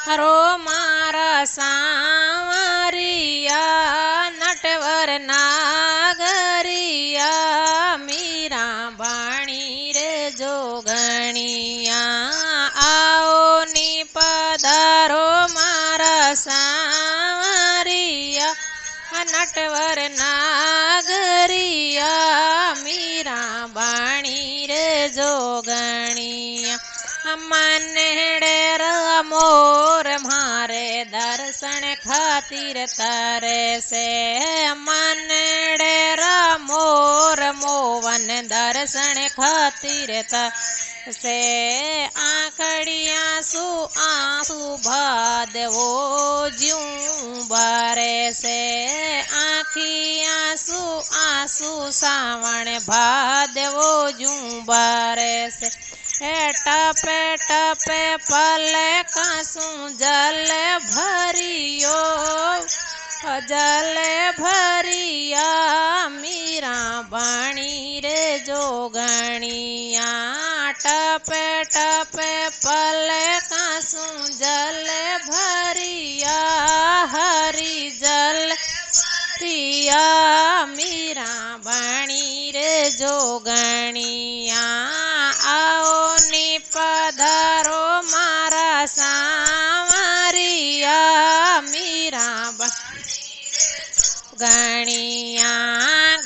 रो मारा सांवरिया नटवर नागरिया मीरा बाणी रे जोगणिया आओ नी पधारो मारा सांवरिया नटवर नागरिया मीरा बाणी रे जोगणिया मनड़े मोर मारे दर्शन खातिर तारे से मनड़े मोर मोवन दर्शन खातिर से आंखड़िया सु आंसू भाद वो ज्यूं बारे से आँखिया सु आंसू सावण भाद वो ज्यूं बारे से टपे टपे पल कासू जल भरियो जल भरिया मीरा बाणी रे जोगणिया टपे टपे पल कासू जल भरिया हरि जल प्रिया मीरा बाणी रे जोगणिया आओ नी पधारो मारा सांवरिया मीरा गणिया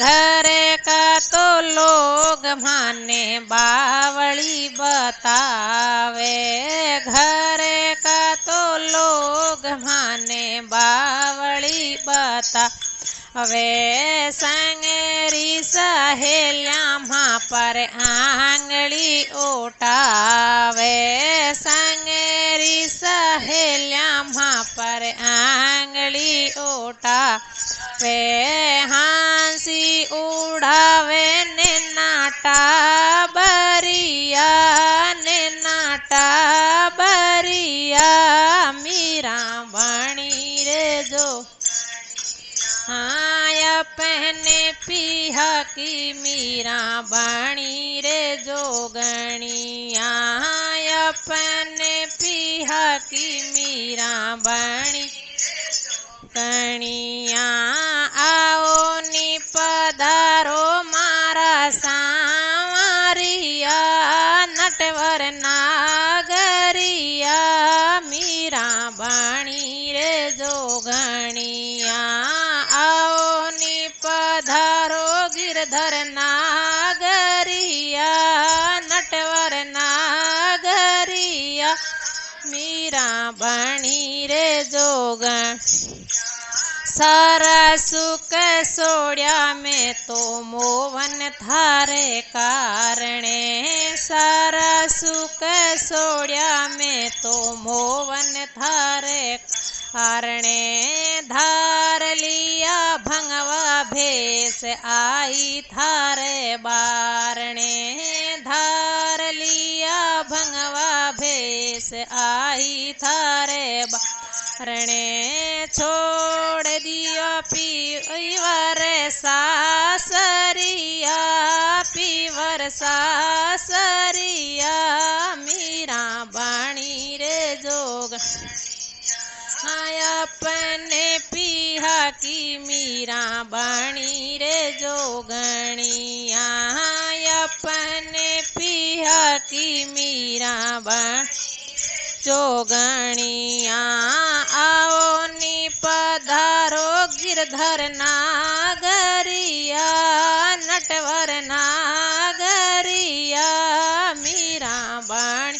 घरे का तो लोग माने बावली बतावे घरे का तो लोग माने बावली बता वे संगरी सहेलिया माँ पर आंगली उठावे संगरी सहेलिया माँ पर आंगली उठावे हंसी उड़ावे ने नाटा बरिया ने नाटा बरिया मीरा बाणी रे जो आया पहने पिया की मीरा बाणी रे जोगणिया आया पहने पिया की मीरा बाणी कणिया आओ नी पधारो मारा सांवरिया नटवर नागरिया मीरा बाणी रे जोगणिया आओ नी पधारो गिरधर नागरिया नटवर नागरिया मीरा बाणी रे जोगण सारा सुख सोड़िया में तो मोवन थारे कारणे सारा सुख सोड़िया में तो मोवन थारे कारणे धार लिया भंगवा भेष आई थारे बारणे धार लिया भंगवा भेष आई थारे बारणे छोड़ दिया पीवर सासरिया पीवर सासरिया मीरा बाणी रे जोग अपने पिया की मीरा बाणी रे जोगणिया अपने पिया की मीरा बाणी जोगणिया आओ नी पधारो गिरधर नागरिया नटवर नागरिया मीरा बाणी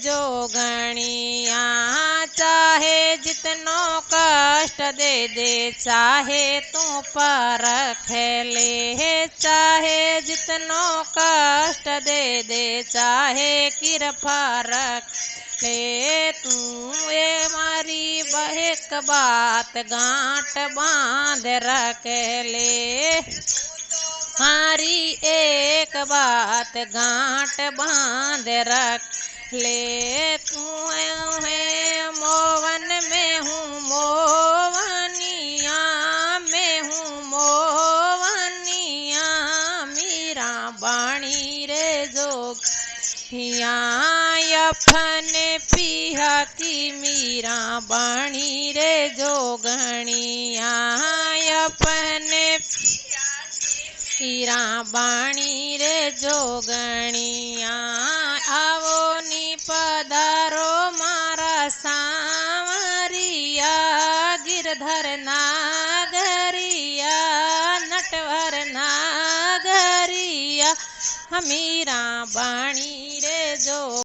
जोगणिया चाहे जितनो कष्ट दे दे चाहे तू परख ले चाहे जितनो कष्ट दे दे चाहे कृपा रख ले तू ये मारी बहक बात गांठ बांध रख ले मारी एक बात गांठ बांध रख ले तू है मोवन में हूँ मोवनिया में हूँ मोवनिया मीरा बाणी रे जोग अपने पिया की मीरा बाणी रे जोगणिया अपने मीरा बाणी रे जोगणिया आवो नी पधारो मारा सांवरिया गिरधर नागरिया नटवर नागरिया मीरा बाणी रे जो